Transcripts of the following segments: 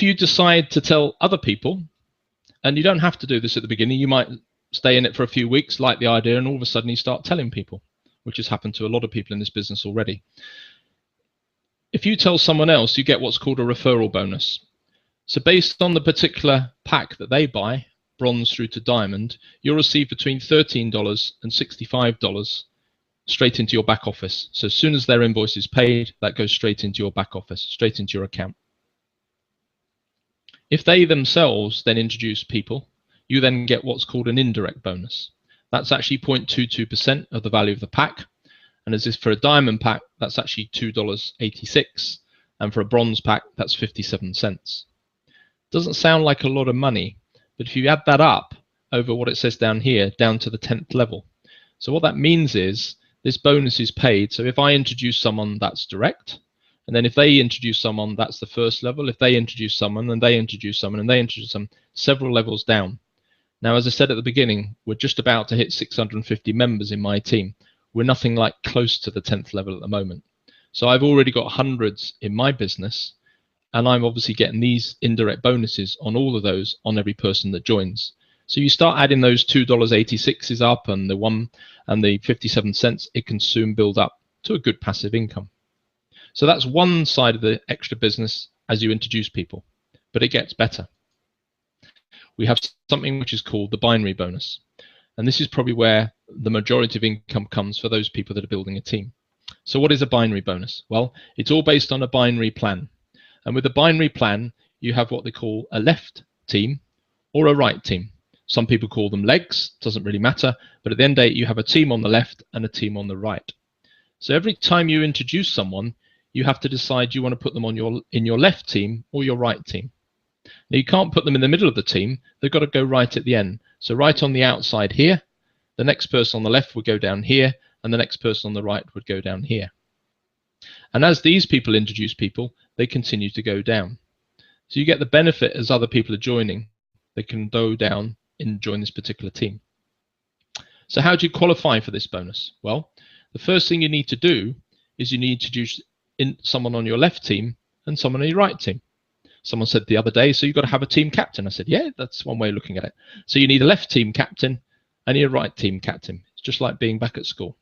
If you decide to tell other people, and you don't have to do this at the beginning, you might stay in it for a few weeks, like the idea, and all of a sudden you start telling people, which has happened to a lot of people in this business already. If you tell someone else, you get what's called a referral bonus. So based on the particular pack that they buy, bronze through to diamond, you'll receive between $13 and $65 straight into your back office. So as soon as their invoice is paid, that goes straight into your back office, straight into your account. If they themselves then introduce people, you then get what's called an indirect bonus. That's actually 0.22% of the value of the pack. And as if for a diamond pack, that's actually $2.86. And for a bronze pack, that's 57 cents. Doesn't sound like a lot of money, but if you add that up over what it says down here, down to the 10th level. So what that means is this bonus is paid. So if I introduce someone, that's direct. And then if they introduce someone, that's the first level. If they introduce someone, and they introduce someone, and they introduce them, several levels down. Now, as I said at the beginning, we're just about to hit 650 members in my team. We're nothing like close to the 10th level at the moment. So I've already got hundreds in my business, and I'm obviously getting these indirect bonuses on all of those on every person that joins. So you start adding those $2.86s up and the 57 cents, it can soon build up to a good passive income. So that's one side of the extra business as you introduce people, but it gets better. We have something which is called the binary bonus. And this is probably where the majority of income comes for those people that are building a team. So what is a binary bonus? Well, it's all based on a binary plan. And with a binary plan, you have what they call a left team or a right team. Some people call them legs, doesn't really matter. But at the end of the day, you have a team on the left and a team on the right. So every time you introduce someone, you have to decide you want to put them on in your left team or your right team. Now you can't put them in the middle of the team, they've got to go right at the end. So right on the outside here, the next person on the left would go down here, and the next person on the right would go down here. And as these people introduce people, they continue to go down. So you get the benefit as other people are joining, they can go down and join this particular team. So how do you qualify for this bonus? Well, the first thing you need to do is you need to introduce someone on your left team and someone on your right team. Someone said the other day, so you've got to have a team captain. I said, yeah, that's one way of looking at it. So you need a left team captain and a right team captain. It's just like being back at school.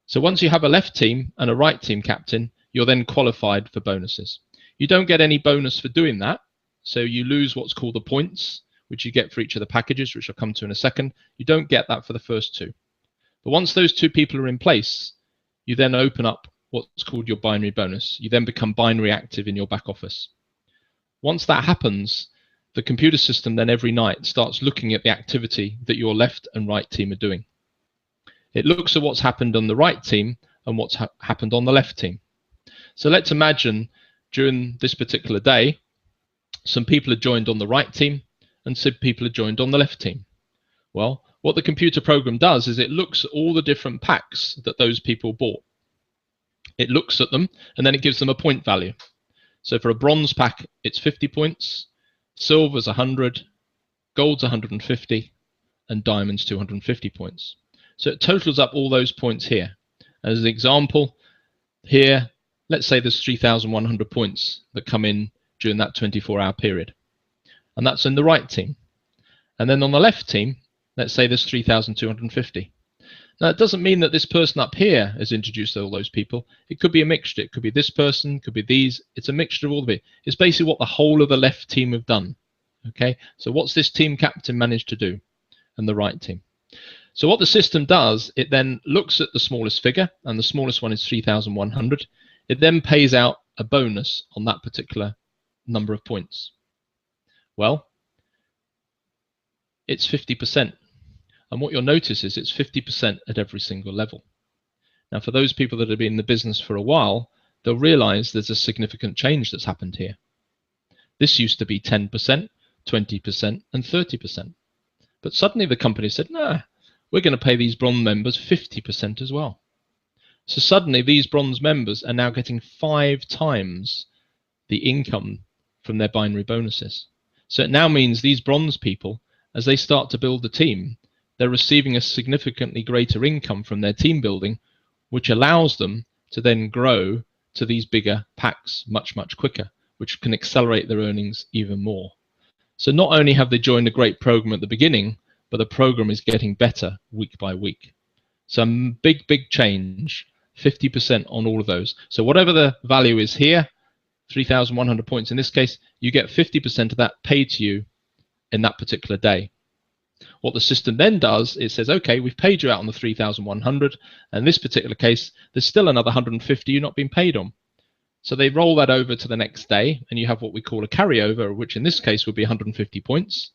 So once you have a left team and a right team captain, you're then qualified for bonuses. You don't get any bonus for doing that. So you lose what's called the points, which you get for each of the packages, which I'll come to in a second. You don't get that for the first two. But once those two people are in place, you then open up what's called your binary bonus. You then become binary active in your back office. Once that happens, the computer system then every night starts looking at the activity that your left and right team are doing. It looks at what's happened on the right team and what's happened on the left team. So let's imagine during this particular day, some people have joined on the right team and some people have joined on the left team. Well, what the computer program does is it looks at all the different packs that those people bought. It looks at them and then it gives them a point value. So for a bronze pack, it's 50 points, silver's 100, gold's 150, and diamond's 250 points. So it totals up all those points here. As an example, here, let's say there's 3,100 points that come in during that 24-hour period. And that's in the right team. And then on the left team, let's say there's 3,250. Now, it doesn't mean that this person up here has introduced all those people. It could be a mixture. It could be this person, could be these. It's a mixture of all of it. It's basically what the whole of the left team have done. Okay, so what's this team captain managed to do? And the right team. So what the system does, it then looks at the smallest figure, and the smallest one is 3,100. It then pays out a bonus on that particular number of points. Well, it's 50%. And what you'll notice is it's 50% at every single level. Now, for those people that have been in the business for a while, they'll realize there's a significant change that's happened here. This used to be 10%, 20%, and 30%. But suddenly the company said, nah, we're going to pay these bronze members 50% as well. So suddenly these bronze members are now getting 5 times the income from their binary bonuses. So it now means these bronze people, as they start to build the team, they're receiving a significantly greater income from their team building, which allows them to then grow to these bigger packs much, much quicker, which can accelerate their earnings even more. So not only have they joined a great program at the beginning, but the program is getting better week by week. Some big change, 50% on all of those. So whatever the value is here, 3,100 points in this case, you get 50% of that paid to you in that particular day. What the system then does, it says, okay, we've paid you out on the 3,100, and in this particular case, there's still another 150 you're not being paid on. So they roll that over to the next day, and you have what we call a carryover, which in this case would be 150 points.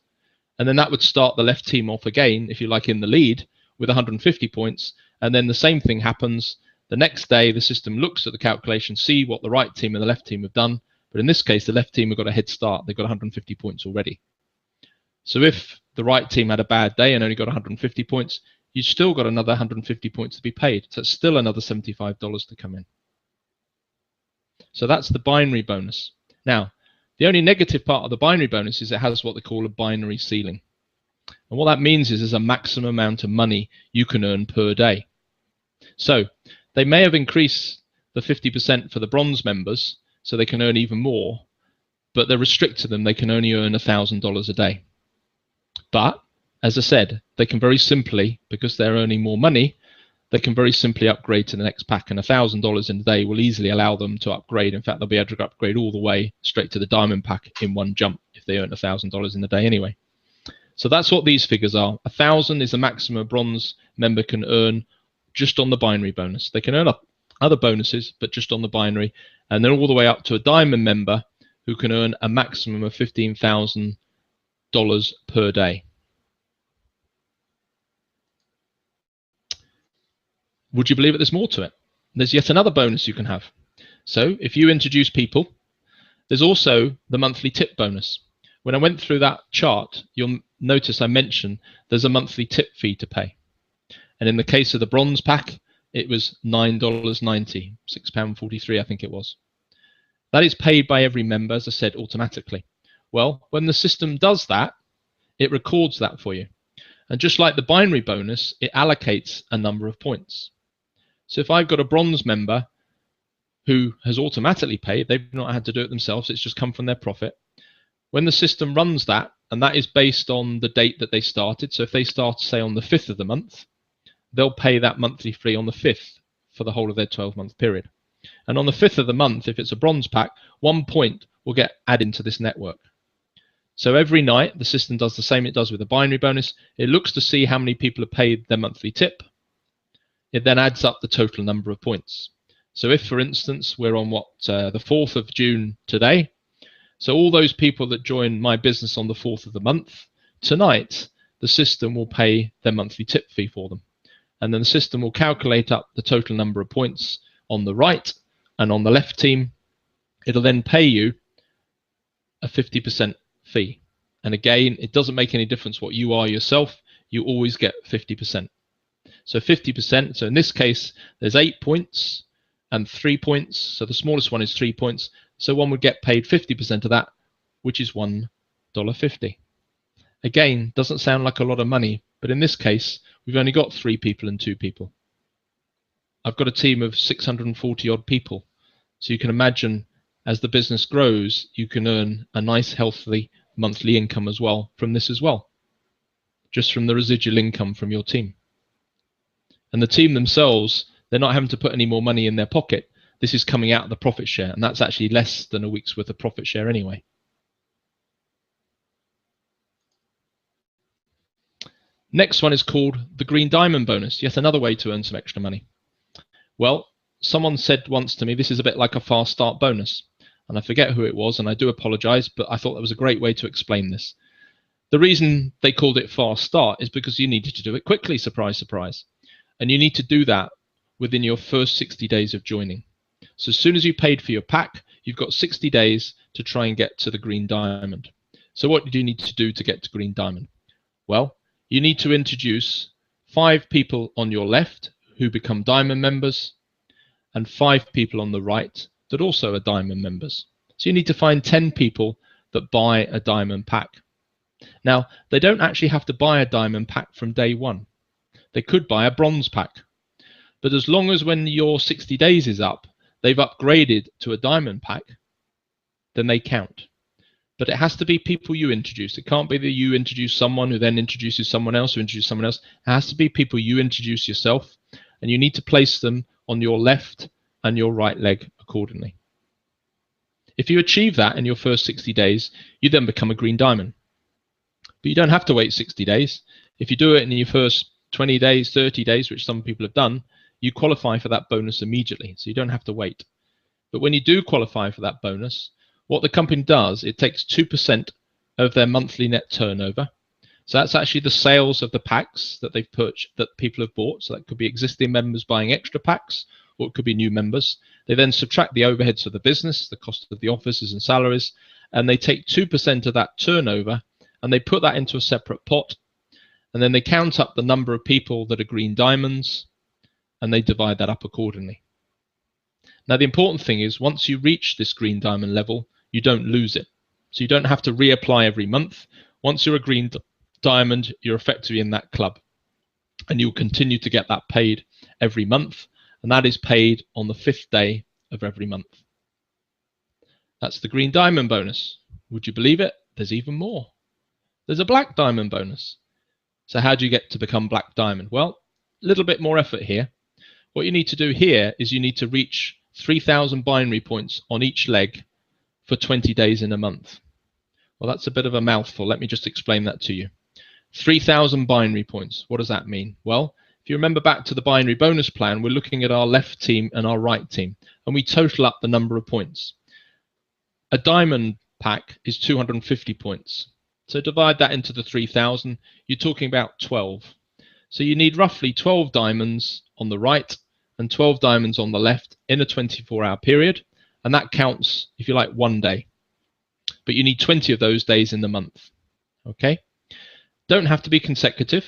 And then that would start the left team off again, if you like, in the lead with 150 points. And then the same thing happens the next day. The system looks at the calculation, see what the right team and the left team have done. But in this case, the left team have got a head start. They've got 150 points already. So if the right team had a bad day and only got 150 points, you've still got another 150 points to be paid. So it's still another $75 to come in. So that's the binary bonus. Now, the only negative part of the binary bonus is it has what they call a binary ceiling. And what that means is there's a maximum amount of money you can earn per day. So they may have increased the 50% for the bronze members so they can earn even more, but they're restricted to them. They can only earn $1,000 a day. But as I said, they can very simply, because they're earning more money, they can very simply upgrade to the next pack, and $1,000 in a day will easily allow them to upgrade. In fact, they'll be able to upgrade all the way straight to the diamond pack in one jump if they earn $1,000 in a day anyway. So that's what these figures are. 1,000 is the maximum a bronze member can earn just on the binary bonus. They can earn other bonuses, but just on the binary, and then all the way up to a diamond member who can earn a maximum of $15,000 per day. Would you believe it? There's more to it. There's yet another bonus you can have. So if you introduce people, there's also the monthly tip bonus. When I went through that chart, you'll notice I mentioned there's a monthly tip fee to pay. And in the case of the bronze pack, it was $9.90, £6.43, I think it was. That is paid by every member, as I said, automatically. Well, when the system does that, it records that for you. And just like the binary bonus, it allocates a number of points. So if I've got a bronze member who has automatically paid, they've not had to do it themselves, it's just come from their profit. When the system runs that, and that is based on the date that they started, so if they start, say, on the 5th of the month, they'll pay that monthly fee on the 5th for the whole of their 12-month period. And on the 5th of the month, if it's a bronze pack, 1 point will get added into this network. So every night, the system does the same it does with the binary bonus. It looks to see how many people have paid their monthly tip. It then adds up the total number of points. So if, for instance, we're on the 4th of June today, so all those people that join my business on the 4th of the month, tonight, the system will pay their monthly tip fee for them. And then the system will calculate up the total number of points on the right and on the left team. It'll then pay you a 50% fee. And again, it doesn't make any difference what you are yourself, you always get 50%. So 50%, so in this case, there's 8 points and 3 points. So the smallest one is 3 points. So one would get paid 50% of that, which is $1.50. Again, doesn't sound like a lot of money, but in this case, we've only got 3 people and 2 people. I've got a team of 640 odd people. So you can imagine as the business grows, you can earn a nice, healthy monthly income as well from this as well, just from the residual income from your team. And the team themselves, they're not having to put any more money in their pocket. This is coming out of the profit share, and that's actually less than a week's worth of profit share anyway. Next one is called the Green Diamond Bonus, yet another way to earn some extra money. Well, someone said once to me, this is a bit like a fast start bonus. And I forget who it was, and I do apologize, but I thought that was a great way to explain this. The reason they called it fast start is because you needed to do it quickly, surprise, surprise. And you need to do that within your first 60 days of joining. So as soon as you paid for your pack, you've got 60 days to try and get to the Green Diamond. So what do you need to do to get to Green Diamond? Well, you need to introduce 5 people on your left who become Diamond members and 5 people on the right that also are Diamond members. So you need to find 10 people that buy a Diamond pack. Now, they don't actually have to buy a Diamond pack from day one. They could buy a bronze pack. But as long as when your 60 days is up, they've upgraded to a diamond pack, then they count. But it has to be people you introduce. It can't be that you introduce someone who then introduces someone else who introduces someone else. It has to be people you introduce yourself, and you need to place them on your left and your right leg accordingly. If you achieve that in your first 60 days, you then become a green diamond. But you don't have to wait 60 days. If you do it in your first 20 days, 30 days, which some people have done, you qualify for that bonus immediately. So you don't have to wait. But when you do qualify for that bonus, what the company does, it takes 2% of their monthly net turnover. So that's actually the sales of the packs that they've purchased, that people have bought. So that could be existing members buying extra packs, or it could be new members. They then subtract the overheads of the business, the cost of the offices and salaries, and they take 2% of that turnover and they put that into a separate pot. And then they count up the number of people that are green diamonds and they divide that up accordingly. Now, the important thing is once you reach this green diamond level, you don't lose it. So you don't have to reapply every month. Once you're a green diamond, you're effectively in that club. And you'll continue to get that paid every month. And that is paid on the 5th day of every month. That's the green diamond bonus. Would you believe it? There's even more. There's a black diamond bonus. So how do you get to become black diamond? Well, a little bit more effort here. What you need to do here is you need to reach 3,000 binary points on each leg for 20 days in a month. Well, that's a bit of a mouthful. Let me just explain that to you. 3,000 binary points. What does that mean? Well, if you remember back to the binary bonus plan, we're looking at our left team and our right team, and we total up the number of points. A diamond pack is 250 points. So divide that into the 3,000, you're talking about 12. So you need roughly 12 diamonds on the right and 12 diamonds on the left in a 24-hour period. And that counts, if you like, one day. But you need 20 of those days in the month. Okay? Don't have to be consecutive.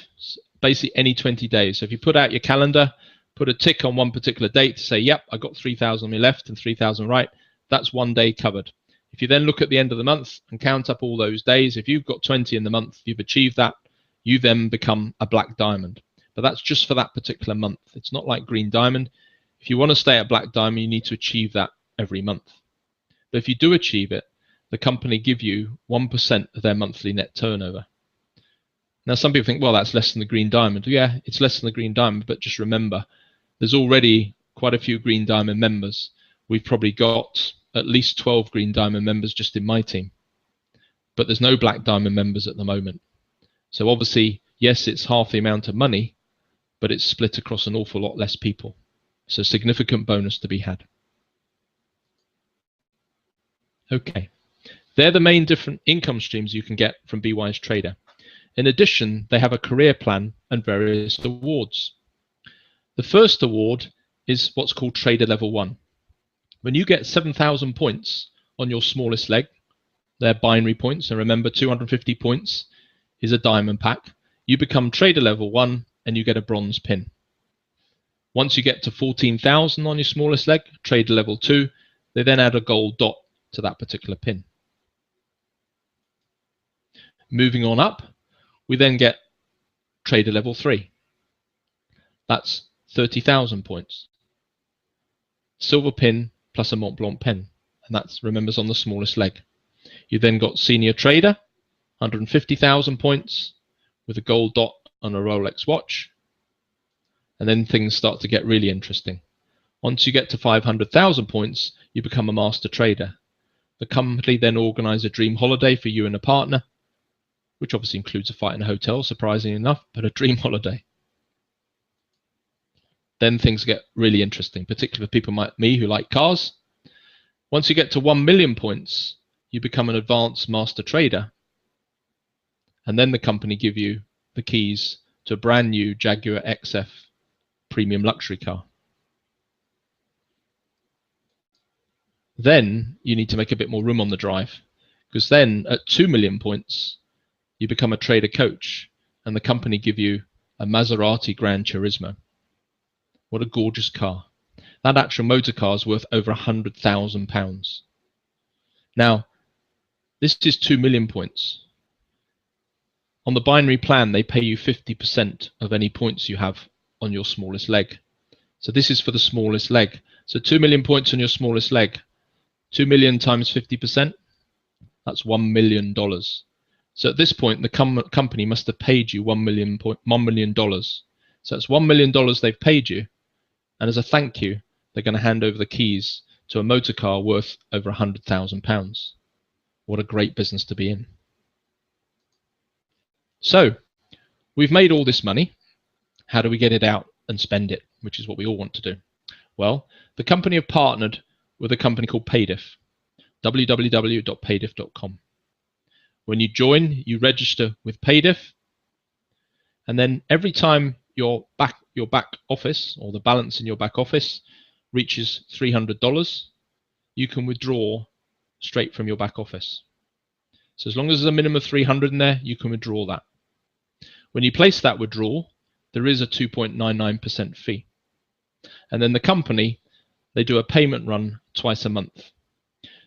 Basically, any 20 days. So if you put out your calendar, put a tick on one particular date to say, yep, I got 3,000 on my left and 3,000 right. That's one day covered. If you then look at the end of the month and count up all those days, if you've got 20 in the month, you've achieved that, you then become a black diamond. But that's just for that particular month. It's not like green diamond. If you want to stay at black diamond, you need to achieve that every month. But if you do achieve it, the company give you 1% of their monthly net turnover. Now, some people think, well, that's less than the green diamond. Yeah, it's less than the green diamond, but just remember, there's already quite a few green diamond members. We've probably got at least 12 green diamond members just in my team. But there's no black diamond members at the moment. So obviously, yes, it's half the amount of money, but it's split across an awful lot less people. So significant bonus to be had. Okay, they're the main different income streams you can get from BeWiseTrader. In addition, they have a career plan and various awards. The first award is what's called Trader Level 1. When you get 7,000 points on your smallest leg, they're binary points, and remember 250 points is a diamond pack, you become Trader Level 1 and you get a bronze pin. Once you get to 14,000 on your smallest leg, Trader Level 2, they then add a gold dot to that particular pin. Moving on up, we then get Trader Level 3. That's 30,000 points. Silver pin plus a Mont Blanc pen, and that's, remembers, on the smallest leg. You then got Senior Trader, 150,000 points with a gold dot on a Rolex watch. And then things start to get really interesting. Once you get to 500,000 points, you become a Master Trader. The company then organise a dream holiday for you and a partner, which obviously includes a fight in a hotel, surprisingly enough, but a dream holiday. Then things get really interesting, particularly for people like me who like cars. Once you get to 1 million points, you become an advanced Master Trader. And then the company give you the keys to a brand new Jaguar XF premium luxury car. Then you need to make a bit more room on the drive, because then at 2 million points, you become a trader coach, and the company give you a Maserati Gran Turismo. What a gorgeous car. That actual motor car is worth over £100,000. Now, this is 2 million points. On the binary plan, they pay you 50% of any points you have on your smallest leg. So this is for the smallest leg. So 2 million points on your smallest leg. 2 million times 50%, that's $1 million. So at this point, the company must have paid you $1 million. So that's $1 million they've paid you. And as a thank you, they're going to hand over the keys to a motor car worth over £100,000. What a great business to be in. So we've made all this money. How do we get it out and spend it, which is what we all want to do? Well, the company have partnered with a company called Paydiff, www.paydiff.com. When you join, you register with Paydiff, and then every time your back office, or the balance in your back office, reaches $300, you can withdraw straight from your back office. So as long as there's a minimum of 300 in there, you can withdraw that. When you place that withdrawal, there is a 2.99% fee. And then the company, they do a payment run twice a month.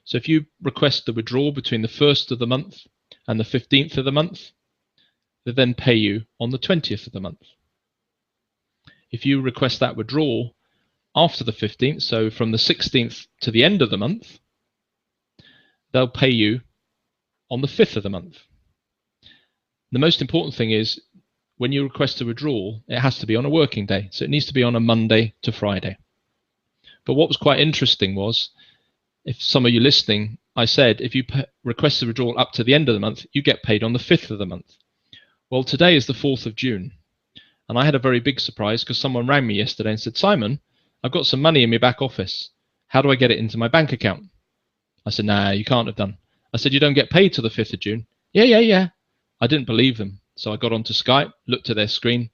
So if you request the withdrawal between the 1st of the month and the 15th of the month, they then pay you on the 20th of the month. If you request that withdrawal after the 15th, so from the 16th to the end of the month, they'll pay you on the 5th of the month. The most important thing is when you request a withdrawal, it has to be on a working day. So it needs to be on a Monday to Friday. But what was quite interesting was, if some of you listening, I said, if you request a withdrawal up to the end of the month, you get paid on the 5th of the month. Well, today is the 4th of June. And I had a very big surprise because someone rang me yesterday and said, Simon, I've got some money in my back office. How do I get it into my bank account? I said, nah, you can't have done. I said, you don't get paid till the 5th of June. Yeah. I didn't believe them. So I got onto Skype, looked at their screen.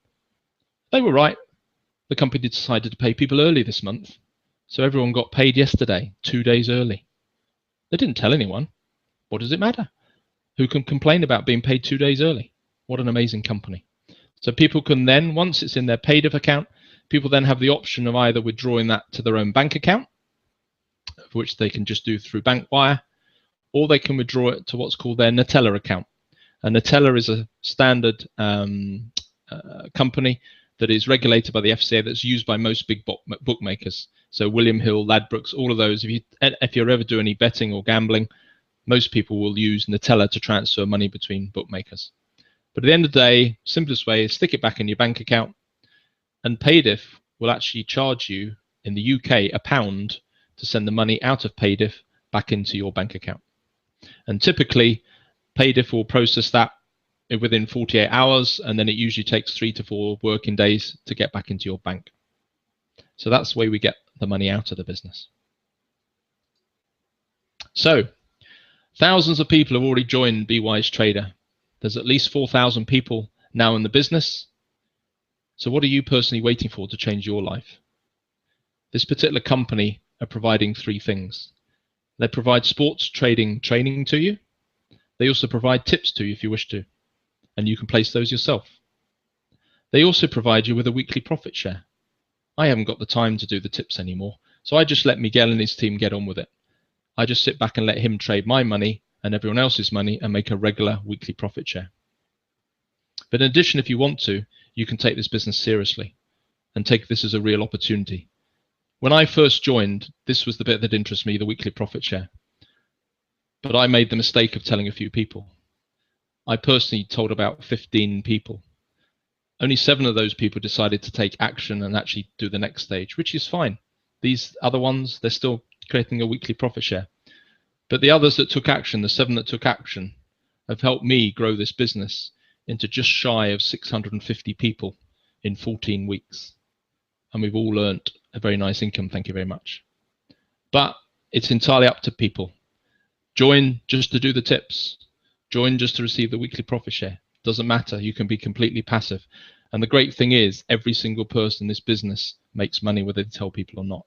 They were right. The company decided to pay people early this month. So everyone got paid yesterday, 2 days early. They didn't tell anyone. What does it matter? Who can complain about being paid 2 days early? What an amazing company. So people can then, once it's in their Paydiff account, people then have the option of either withdrawing that to their own bank account, which they can just do through bank wire, or they can withdraw it to what's called their Nutella account. And Nutella is a standard company that is regulated by the FCA that's used by most big bookmakers. So William Hill, Ladbrokes, all of those. If you ever do any betting or gambling, most people will use Nutella to transfer money between bookmakers. But at the end of the day, simplest way is stick it back in your bank account, and Paydiff will actually charge you in the UK £1 to send the money out of Paydiff back into your bank account. And typically, Paydiff will process that within 48 hours, and then it usually takes 3 to 4 working days to get back into your bank. So that's the way we get the money out of the business. So thousands of people have already joined BeWiseTrader. There's at least 4,000 people now in the business. So what are you personally waiting for to change your life? This particular company are providing 3 things. They provide sports trading training to you. They also provide tips to you if you wish to, and you can place those yourself. They also provide you with a weekly profit share. I haven't got the time to do the tips anymore, so I just let Miguel and his team get on with it. I just sit back and let him trade my money and everyone else's money and make a regular weekly profit share. But in addition, if you want to, you can take this business seriously and take this as a real opportunity. When I first joined, this was the bit that interests me, the weekly profit share. But I made the mistake of telling a few people. I personally told about 15 people. Only 7 of those people decided to take action and actually do the next stage, which is fine. These other ones, they're still creating a weekly profit share. But the others that took action, the 7 that took action, have helped me grow this business into just shy of 650 people in 14 weeks. And we've all earned a very nice income, thank you very much. But it's entirely up to people. Join just to do the tips. Join just to receive the weekly profit share. Doesn't matter, you can be completely passive. And the great thing is, every single person in this business makes money whether they tell people or not.